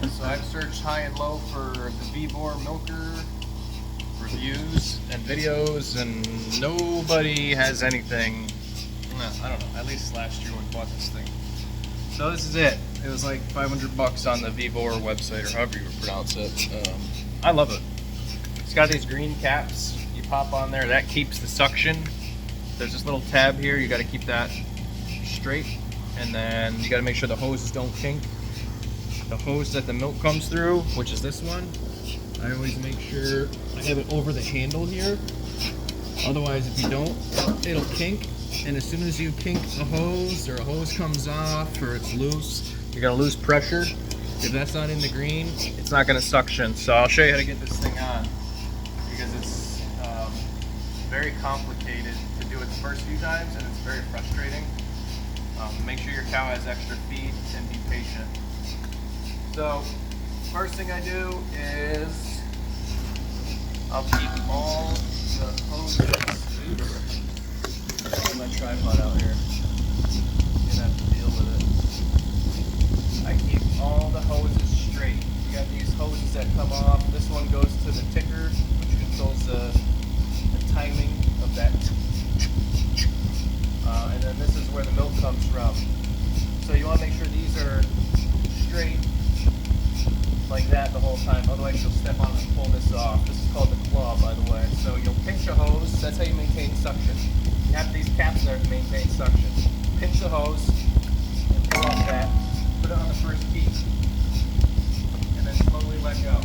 So I've searched high and low for the Vevor milker reviews and videos, and nobody has anything. I don't know, at least last year when we bought this thing. So this is it. It was like 500 bucks on the Vevor website, or however you would pronounce it. I love it. It's got these green caps. You pop on there, that keeps the suction. There's this little tab here, you gotta keep that straight. And then you gotta make sure the hoses don't kink. The hose that the milk comes through, which is this one, I always make sure I have it over the handle here. Otherwise, if you don't, it'll kink. And as soon as you kink a hose, or a hose comes off, or it's loose, you're gonna lose pressure. If that's not in the green, it's not gonna suction. So I'll show you how to get this thing on, because it's very complicated to do it the first few times, and it's very frustrating. Make sure your cow has extra feed and be patient. So, first thing I do is I'll keep all the hoses. I'll put my tripod out here. You're gonna have to deal with it. I keep all the hoses straight. You got these hoses that come off. This one goes to the ticker, which controls the timing of that. And then this is where the milk comes from. So you want to make sure these are straight like that the whole time, otherwise you'll step on it and pull this off. This is called the claw, by the way. So you'll pinch a hose, that's how you maintain suction. You have these caps there to maintain suction. Pinch the hose and pull off that, put it on the first key, and then slowly let go.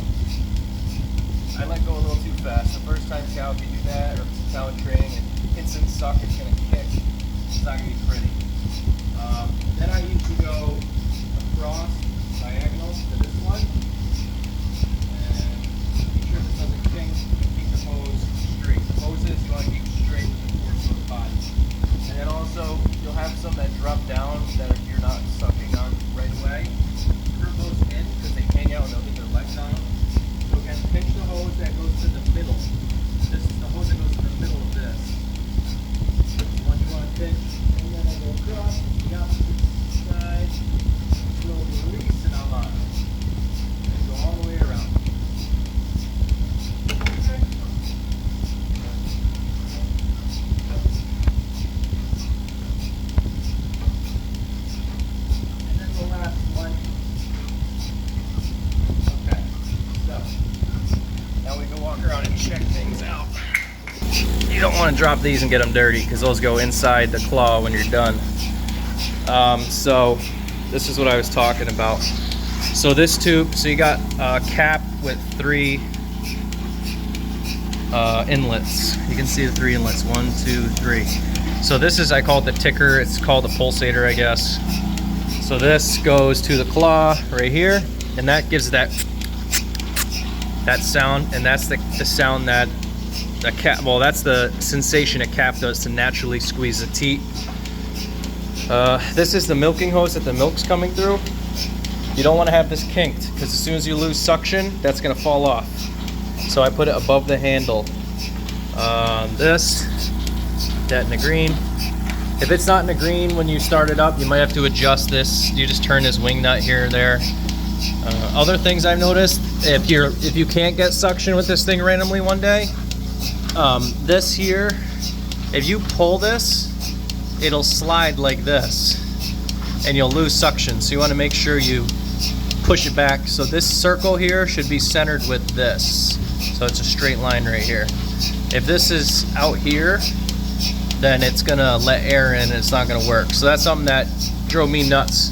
I let go a little too fast. The first time cow, if you do that, or if it's a cow in training and instant suck, it's going to kick. It's not going to be pretty. Then I usually go across, diagonal to this one. And make sure this doesn't kink. Keep the hose straight. The hoses you want to keep straight with the force of the body. And then also, you'll have some that drop down that you're not sucking on right away. Curve those in because they hang out and they'll get their legs on them. So again, pinch the hose that goes to the middle. This is the hose that goes to the middle of this. One you want to pinch, and then I go across the opposite side, slowly release, and I'm on. And go all the way around. Okay. And then the last one. Okay. So now we can walk around and check things out. You don't want to drop these and get them dirty, because those go inside the claw when you're done. So this is what I was talking about. So this tube, so you got a cap with 3 inlets. You can see the 3 inlets, 1, 2, 3. So this is, I call it the ticker. It's called a pulsator, I guess. So this goes to the claw right here, and that gives that sound, and that's the sound that a cap, well, that's the sensation a cap does to naturally squeeze the teat. This is the milking hose that the milk's coming through. You don't want to have this kinked, because as soon as you lose suction, that's going to fall off. So I put it above the handle. That in the green. If it's not in the green when you start it up, you might have to adjust this. You just turn this wing nut here or there. Other things I've noticed, if you can't get suction with this thing randomly one day, this here, if you pull this, it'll slide like this and you'll lose suction. So you want to make sure you push it back. So this circle here should be centered with this. So it's a straight line right here. If this is out here, then it's gonna let air in and it's not gonna work. So that's something that drove me nuts.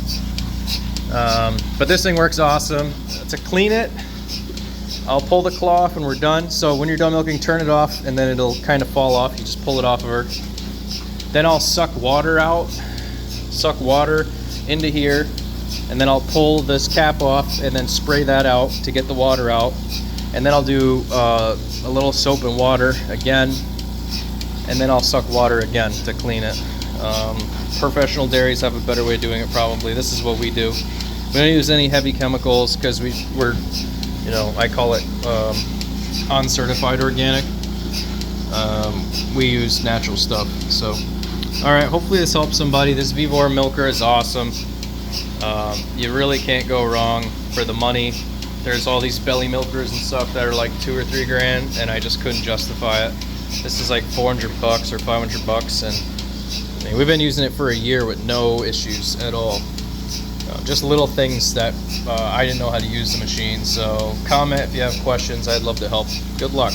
But this thing works awesome. To clean it, I'll pull the claw off when we're done. So when you're done milking, turn it off and then it'll kind of fall off. You just pull it off of her. Then I'll suck water out, suck water into here, and then I'll pull this cap off and then spray that out to get the water out. And then I'll do a little soap and water again, and then I'll suck water again to clean it. Professional dairies have a better way of doing it probably. This is what we do. We don't use any heavy chemicals because we're, you know, I call it uncertified organic. We use natural stuff. So, all right, hopefully this helps somebody. This Vevor milker is awesome. You really can't go wrong for the money. There's all these belly milkers and stuff that are like $2 or $3 grand, and I just couldn't justify it. This is like $400 or $500, and I mean, we've been using it for a year with no issues at all. Just little things that I didn't know how to use the machine. So comment if you have questions. I'd love to help. Good luck.